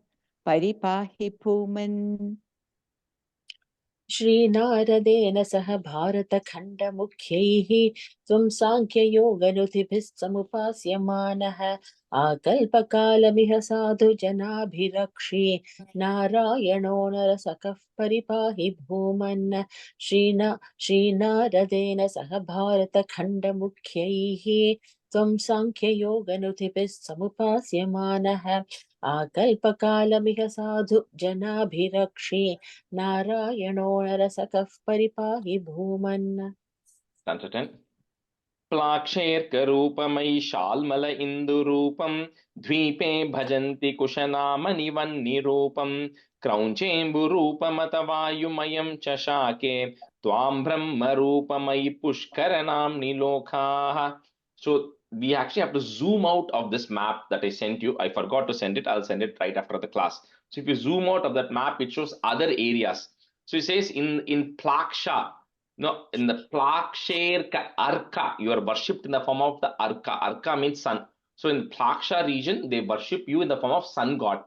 paripahi bhuman. श्रीनारदेन सह भारतखण्डमुख्यैः त्वं साङ्ख्ययोगनुतिभिः समुपास्यमानः आकल्पकालमिह साधुजनाभिरक्षे नारायणो नरसकः परिपाहि भूमन्. श्रीनारदेन सह भारतखण्डमुख्यैः त्वं साङ्ख्ययोगनुतिभिः समुपास्यमानः आकल्पकालमिह साधु जनाभिरक्षे नारायणो नरसकः परिपाहि भूमन्. Stanza 10. प्लाक्षेर्करूपमयि शाल्मल इन्दुरूपं द्वीपे भजन्ति कुशनामनिवन्निरूपं क्रौञ्चेम्बुरूपमत वायुमयं च शाके त्वां ब्रह्मरूपमयि पुष्करनाम्नि लोकाः. So we actually have to zoom out of this map that I sent you. I forgot to send it. I'll send it right after the class. So if you zoom out of that map, it shows other areas. So it says in Plaksha, no, in the Plaksherka, Arka, you are worshipped in the form of the Arka. Arka means sun. So in Plaksha region, they worship you in the form of sun god.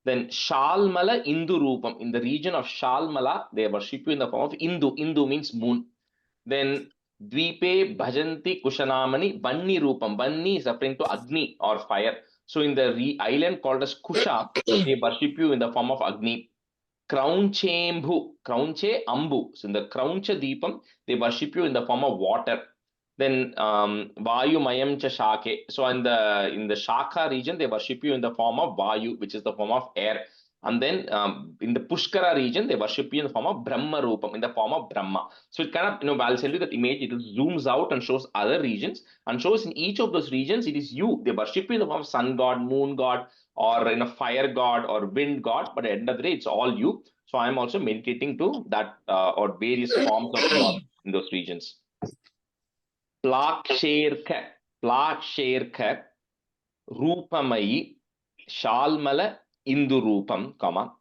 Then Shalmala Indu Rupam. In the region of Shalmala, they worship you in the form of Indu. Indu means moon. Then Dvipe Bhajanti Kushanamani Banni Rupam. Banni is referring to Agni or fire. So in the island called as Kusha, they worship you in the form of Agni. Kraunchembhu, Kraunche Ambu. So in the Krauncha Deepam, they worship you in the form of water. Then Vayu Mayam Cha Shake. So in the Shaka region, they worship you in the form of Vayu, which is the form of air. And then in the Pushkara region, they worship you in the form of Brahma Rupam, in the form of Brahma. So it kind of, I'll send you that image, it zooms out and shows other regions and shows in each of those regions, it is you. They worship you in the form of sun god, moon god, or fire god or wind god, but at the end of the day, it's all you. So I'm also meditating to that or various forms of God in those regions. Plaksherka Rupamayi Shalmala Indurupam, comma,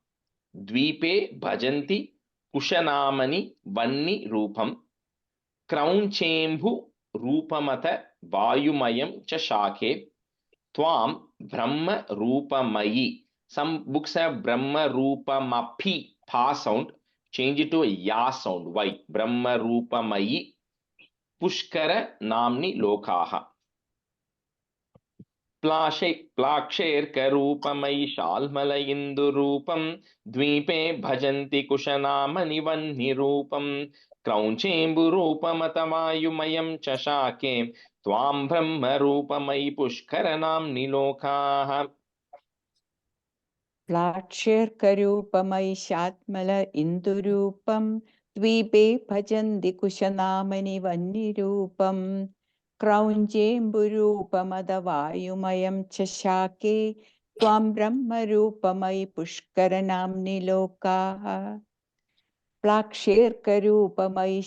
Dvipe Bhajanti Kushanamani Vanni Rupam Kraunchembhu Rupamata Vayumayam Cha Shake Tvam Brahma Rupamayi. Some books have Brahma Rupamapi, pa sound. Change it to a ya sound. Why? Brahma Rupamayi Pushkara Namni Lokaha. Plaksherkarupamai Shalmalayindurupam Dvipe Bhajanti Kushanamani Vannirupam Kraunchemburupamatamayumayam Chashake Tvam Brahma Rupamai Pushkaranamni Lokaha. Plaksherkarupamai Indurupam Dvipe Bhajanti Kushanamani Vannirupam Kraunchemburupamada-vayumayam Chashake Tvam Brahma-rupamai Pushkaranamni Lokaha. Plaksherkarupamai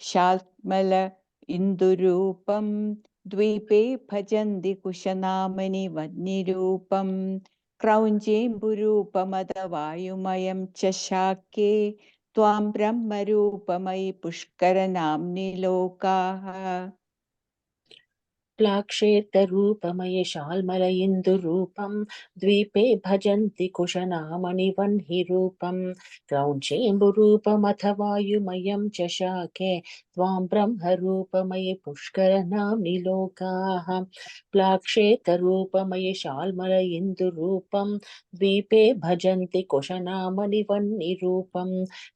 Shatmala Indurupam Dvipe Bhajanti Kushanamani Vannirupam Kraunchemburupamada-vayumayam Chashake Tvam Brahma-rupamai Pushkaranamni Lokaha. Plaksherkarupamai Shalmalayindurupam Dvipe Bhajanti Kushanamani-vannirupam Kraunchemburupamathavaयुmayam Chashake Tvam Brahma-rupamai Pushkaranamni Lokaha. Plaksherkarupamai Shalmalayindurupam Dvipe Bhajanti Kushanamani-vannirupam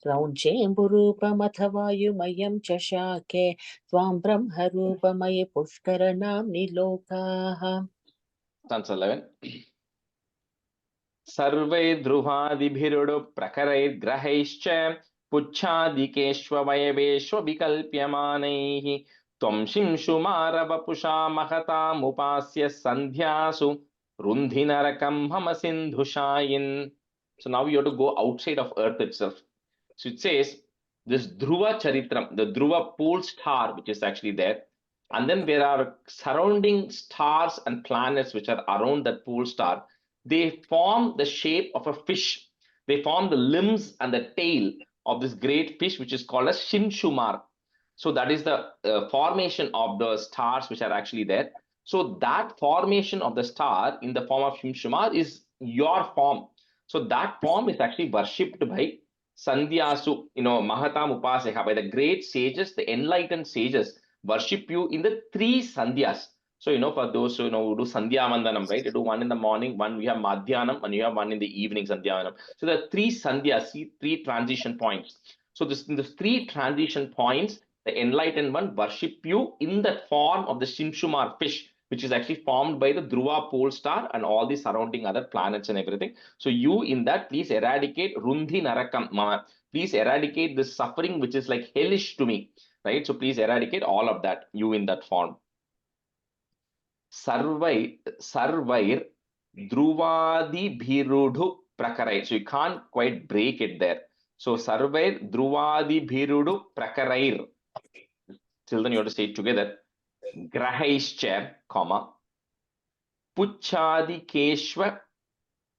Kraunchemburupamathavaयुmayam Chashake Tvam Brahma-rupamai Pushkaranamni Lokaha. Stanza 11. Sarve Druvadibhirudu Prakaraigrahaischya Puchadikeshvavayaveshva Vikalpyamanaihi Tvam Shimshumarava-pusha Mahatamupasya Sandhyasu Rundhinarakam Hamasindhushayin. So now you have to go outside of Earth itself. So it says this Dhruva Charitram, the Dhruva pole star, which is actually there. And then there are surrounding stars and planets which are around that pole star. They form the shape of a fish. They form the limbs and the tail of this great fish, which is called as Shimshumar. So that is the formation of the stars which are actually there. So that formation of the star in the form of Shimshumar is your form. So that form is actually worshipped by Sandhyasu, Mahatam Upaseha, by the great sages, the enlightened sages, worship you in the 3 Sandhyas. So, for those who do Sandhya Vandanam, right? You do one in the morning, one we have Madhyanam, and you have one in the evening, Sandhyanam. So there are 3 Sandhyas, 3 transition points. So in the 3 transition points, the enlightened one worship you in the form of the Shimshumar fish, which is actually formed by the Dhruva pole star and all the surrounding other planets and everything. So you in that, please eradicate Rundhi Narakam. Please eradicate this suffering, which is like hellish to me. right? So please eradicate all of that, you in that form. Sarvair Druvadi Bhirudu Prakarai. So you can't quite break it there. So Sarvair Druvadi Bhirudu Prakarair. Children, you have to say it together. Grahaischa, comma. Puchadi Keshwa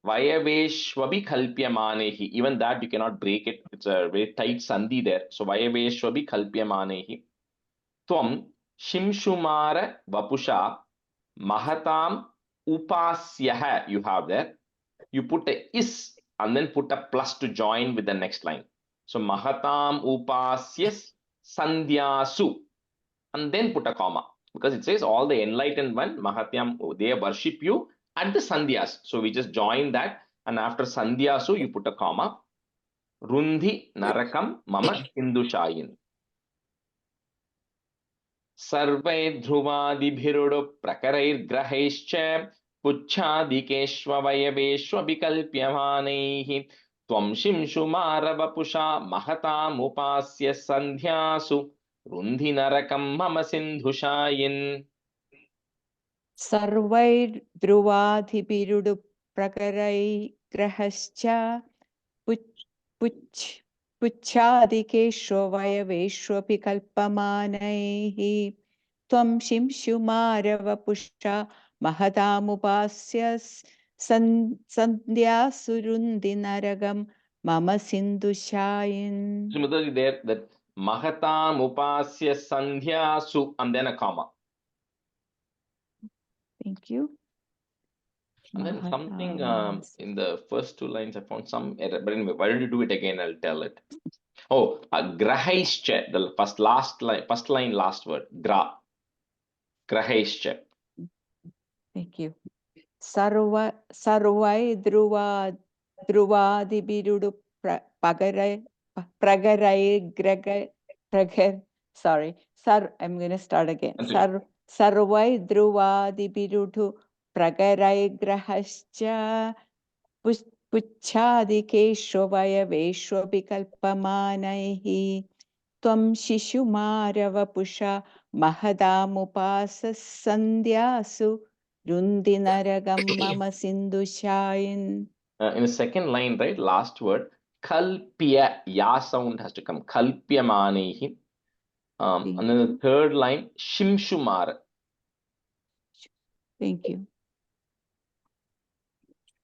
Vayaveshwabi Kalpyamanehi. Even that you cannot break it. It's a very tight sandhi there. So Vayaveshwabi Kalpyamanehi. Tvam Shimshumara Vapusha Mahatam Upasyaha. You have there. You put a is and then put a plus to join with the next line. So Mahatam Upasyas Sandhyasu. And then put a comma. Because it says all the enlightened one, Mahatyam, they worship you at the Sandhyas. So we just join that. And after Sandhyasu, you put a comma. Rundi Narakam Mama Hindushayin. Sarvai Dhruvadi Bhirudu Prakarair Grahaischa Puchadikeshwa Vayaveshwa Vikalpyamanehi Tvam Shimshumara Vapusha Mahatam Upasya Sandhyasu Rundi Narakam Mama Sindhushayin. Sarvair Druvadhibirudu Prakarai Grahascha Puchadikeshwa Vayaveshwapi Kalpamanaihi Tvam Shimshumarava Mahadamupasyas Sandhya Surundi Naragam Mama Sindhushayin. Similarly, there that Mahatam Upasya Sandhyasu and then a comma. Thank you. And then something Mahatam. in the first two lines, I found some error. But anyway, why don't you do it again? I'll tell it. Oh, Grahaischa, the first line, last word. Grahaischa. Thank you. Sarvai Druvadibirudu Pragarai Pragar. Sorry. I'm going to start again. Sarvai Druvadibirudu Pragarai Grahascha Puchadikeshvaya Veshwabikalpamanaihi Tvam Shishumaravapusha Mahadamupasas Sandhyasu Rundinaragam Mama Sindhushayin. In the second line, right, last word, Kalpya, ya sound has to come. Kalpyamanehi. And then the third line, Shimshumar. Thank you.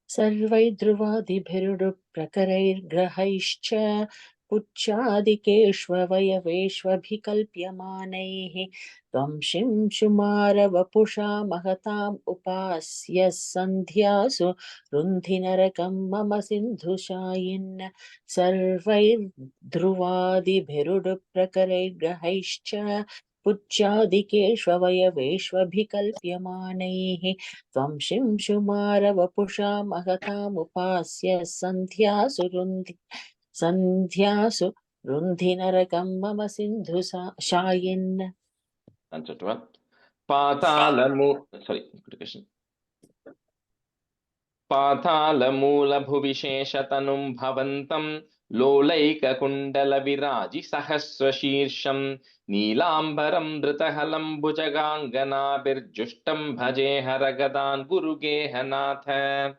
Sarvai Druvadibhirudu Prakaraigrahaischcha Puchadikeshva Vayaveshvabhikalpyamanaihi Tvam Shimshumara Vapusha Mahatam Upasya Sandhyasu Rundhinarakam Mama Sindhushayin. Sarvai Druvadibhirudu Prakaraigrahaischcha Puchadikeshva Vayaveshvabhikalpyamanaihi Tvam Shimshumara Mahatamupasya Sandhyasu Rundhinarakam Mama Sindhushayin. Answer to what? Patalamu. Sorry, good question. Pathalamula Bhuvisheshatanum Bhavantam Lolaika Kundala Viraji Sahasra Shirsham Neelambaram Dritahalam Bhujagangana Birjustam Bhaje Haragadan Guruge Hanatha.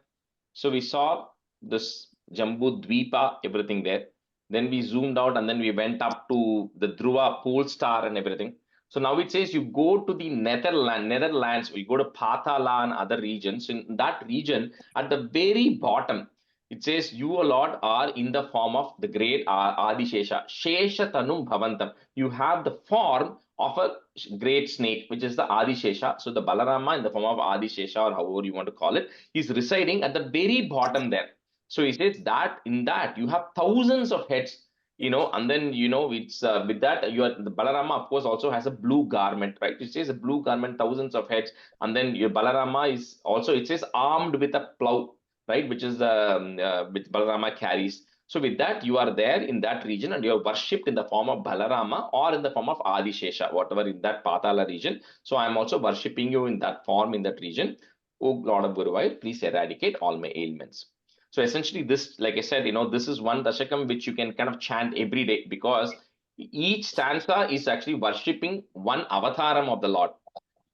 So we saw this Jambu Dvipa, everything there. Then we zoomed out and then we went up to the Dhruva pole star and everything. So now it says you go to the Netherlands, you go to Pathala and other regions. In that region, at the very bottom, it says you, O Lord, are in the form of the great Adishesha. Shesha Tanum Bhavantam. You have the form of a great snake, which is the Adishesha. So the Balarama in the form of Adishesha, or however you want to call it, is residing at the very bottom there. So he says that in that you have thousands of heads, and then it's with that the Balarama of course also has a blue garment, right? It says a blue garment, thousands of heads, and then your Balarama is also, it says, armed with a plow, right, which is which Balarama carries. So with that you are there in that region and you are worshipped in the form of Balarama or in the form of Adishesha, whatever in that Patala region. So I am also worshipping you in that form in that region. O Lord of Guruvayur, please eradicate all my ailments. So essentially this, like I said, this is one Dashakam which you can kind of chant every day, because Each stanza is actually worshipping one avataram of the Lord.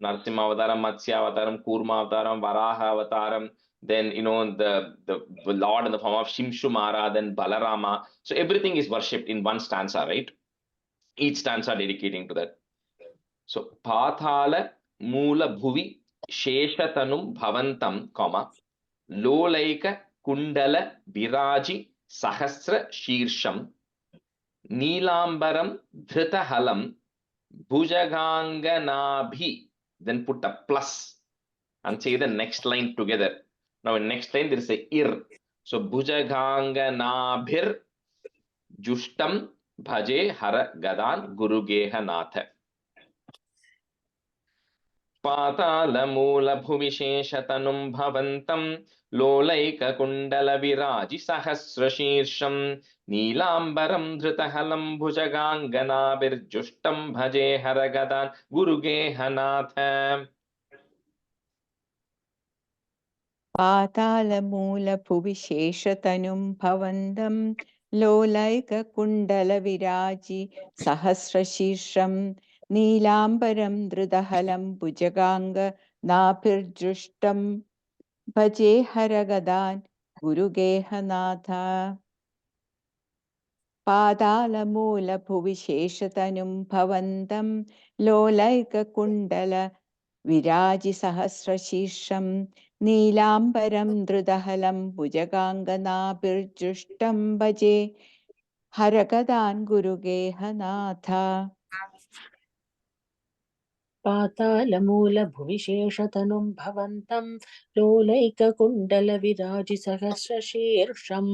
Narasimha avataram, Matsya avataram, Kurma avataram, Varaha avataram, then the Lord in the form of Shimshumara, then Balarama. So everything is worshipped in one stanza, right? Each stanza dedicating to that. So Pathala Mula Bhuvi Sheshatanum Bhavantam, comma, Lolaika Kundala Viraji Sahasra Shirsham Neelambaram Dhritahalam Bhujaganganabhi. Then put a plus and say the next line together. Now in next line there is a ir. So Bhujaganganabhir Jushtam Bhaje Hara Gadan Gurugeha Natha. पातालमूलभुविशेषतनुं भवन्तं लोलैककुण्डलविराजिसहस्रशीर्षं नीलाम्बरं धृतहलं भुजगाङ्गनाभिर्जुष्टं भजे हरगदान् गुरुगेहनाथ. पातालमूलभुविशेषतनुं भवन्तं लोलैककुण्डलविराजि सहस्रशीर्षं नीलाम्बरं धृतहलं भुजगाङ्गनाभिर्जुष्टं भजे हरगदान् गुरुगेहनाथ. पातालमूलभुविशेषतनुं भवन्तं लोलैककुण्डलविराजिसहस्रशीर्षं नीलाम्बरं धृतहलं भुजगाङ्गनाभिर्जुष्टं भजे हरगदान् गुरुगेहनाथ. पातालमूलभुविशेषतनुं भवन्तं लोलैककुण्डलविराजिसहस्रशीर्षं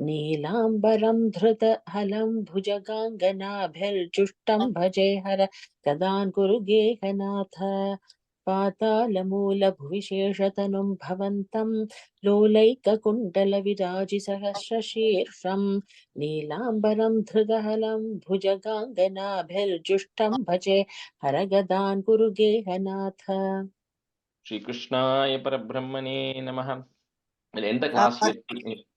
नीलाम्बरं धृतहलं भुजगाङ्गनाभिर्जुष्टं भजे हर गदान् गुरुगेहनाथ. पातालमूलभुविशेषतनुं भवन्तं लोलैककुण्डलविराजिसहस्रशीर्षं नीलाम्बरं धृतहलं भुजगाङ्गनाभिर्जुष्टं भजे हरगदान् गुरुगेहनाथ. Shri Krishnaya Parabrahmane Namaha. We'll end the class here.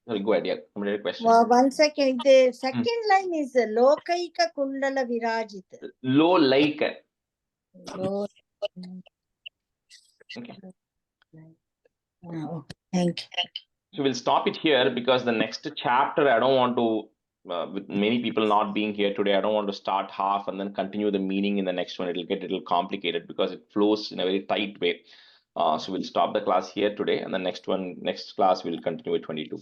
Sorry, go ahead. Yeah, somebody had a question. 1 second. The second line is Lokaika Kundala Virajit. Low like. Lo- Okay. Oh, thank you. So we'll stop it here because the next chapter, I don't want to, with many people not being here today, I don't want to start half and then continue the meaning in the next one. It'll get a little complicated because it flows in a very tight way. So we'll stop the class here today, and the next class we'll continue with 22.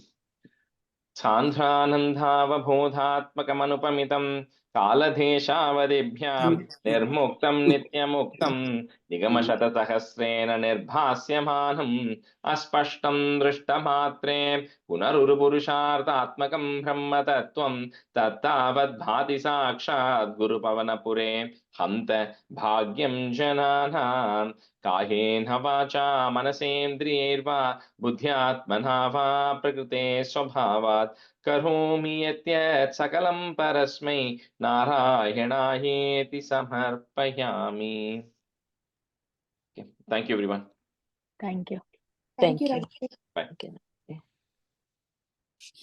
Chandranandhavabodhatmakamanupamitam कालधेशावदिभ्यां निर्मुक्तं नित्यमुक्तं निगमशतसहस्रेण निर्भास्यमानम् अस्पष्टं दृष्टमात्रे पुनरुरुपुरुषार्थात्मकं ब्रह्मतत्त्वं तत्तावद्भाति साक्षात् गुरुपवनपुरे हन्त भाग्यं जनानां कायेन वाचा मनसेन्द्रियैर्वा बुद्ध्यात्मना वा प्रकृते स्वभावात् करोमि यत् सकलं परस्मै नारायणायेति समर्पयामि. Thank you, everyone. Thank you. Thank you, Thank you. Rajesh. Bye. Okay.